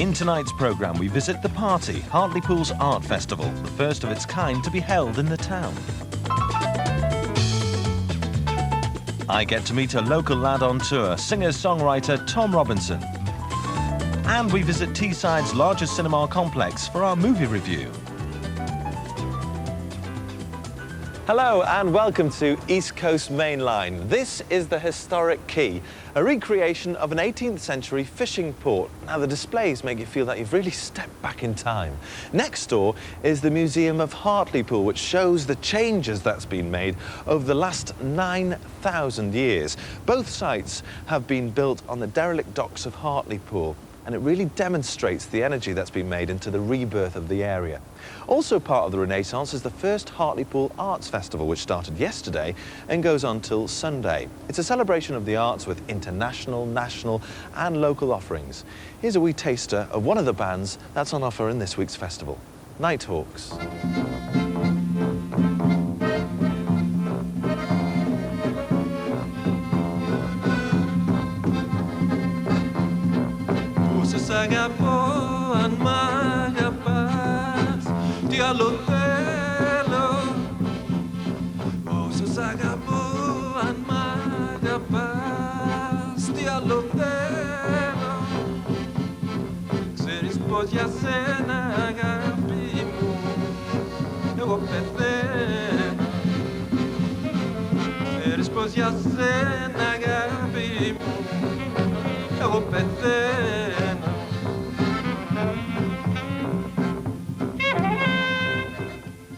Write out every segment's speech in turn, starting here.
In tonight's programme, we visit the party, Hartlypool's art festival, the first of its kind to be held in the town. I get to meet a local lad on tour, singer-songwriter Tom Robinson. And we visit Teesside's largest cinema complex for our movie review. Hello and welcome to East Coast Main Line. This is the historic quay, a recreation of an 18th century fishing port. Now the displays make you feel that you've really stepped back in time. Next door is the Museum of Hartlypool, which shows the changes that's been made over the last 9,000 years. Both sites have been built on the derelict docks of Hartlypool, and it really demonstrates the energy that's been made into the rebirth of the area. Also part of the Renaissance is the first Hartlypool Arts Festival, which started yesterday and goes on till Sunday. It's a celebration of the arts with international, national and local offerings. Here's a wee taster of one of the bands that's on offer in this week's festival, Nighthawks. Agapor and Magapas, Dialotelo. Oses Agapor and Magapas, Dialotelo. Xeris podia cena Agapimu, Europethena. Xeris podia cena Agapimu, Europethena.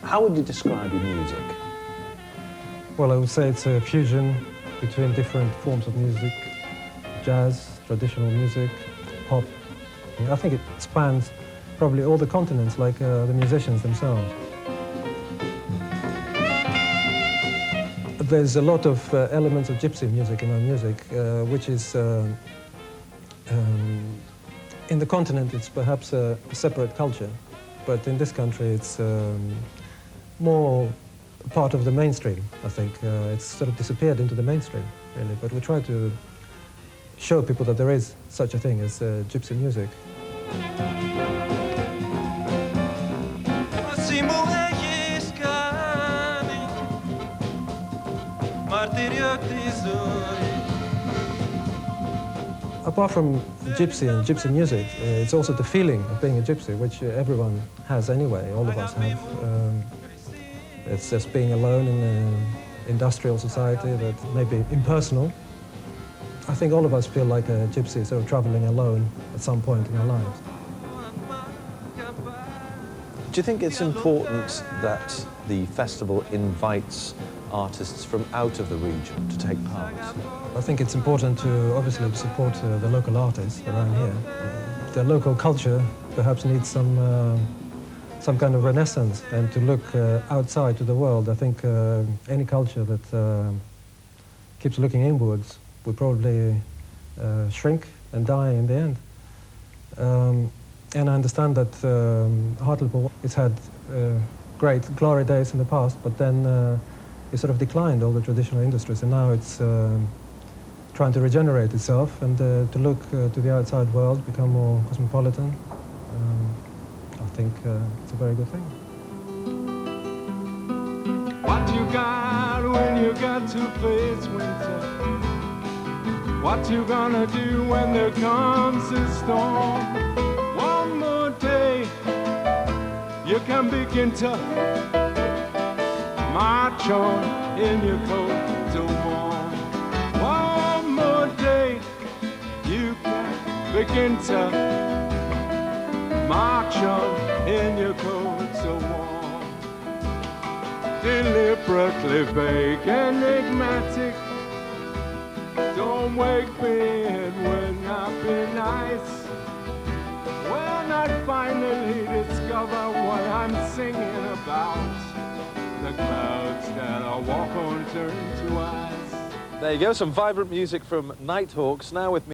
How would you describe your music? Well, I would say it's a fusion between different forms of music, jazz, traditional music, pop. I think it spans probably all the continents, like the musicians themselves. There's a lot of elements of gypsy music in our music, which is, in the continent, it's perhaps a separate culture, but in this country, it's more part of the mainstream, I think. It's sort of disappeared into the mainstream, really, but we try to show people that there is such a thing as gypsy music. Apart from gypsy and gypsy music, it's also the feeling of being a gypsy, which everyone has anyway, all of us have. It's just being alone in an industrial society that may be impersonal. I think all of us feel like a gypsy, sort of traveling alone at some point in our lives. Do you think it's important that the festival invites artists from out of the region to take part? I think it's important to obviously support the local artists around here. The local culture perhaps needs some kind of renaissance, and to look outside to the world. I think any culture that keeps looking inwards will probably shrink and die in the end. And I understand that Hartlypool, it's had great glory days in the past, but then it sort of declined, all the traditional industries, and now it's trying to regenerate itself and to look to the outside world, become more cosmopolitan. I think it's a very good thing. What you got when you got to face winter? What you gonna do when there comes a storm? One more day, you can begin to march on in your coat to warm. One more day, you can begin to march on in your coat so warm. Deliberately vague, enigmatic. Don't wake me and when I've been nice. When I finally discover what I'm singing about, the clouds that I walk on turn to ice. There you go, some vibrant music from Nighthawks. Now with me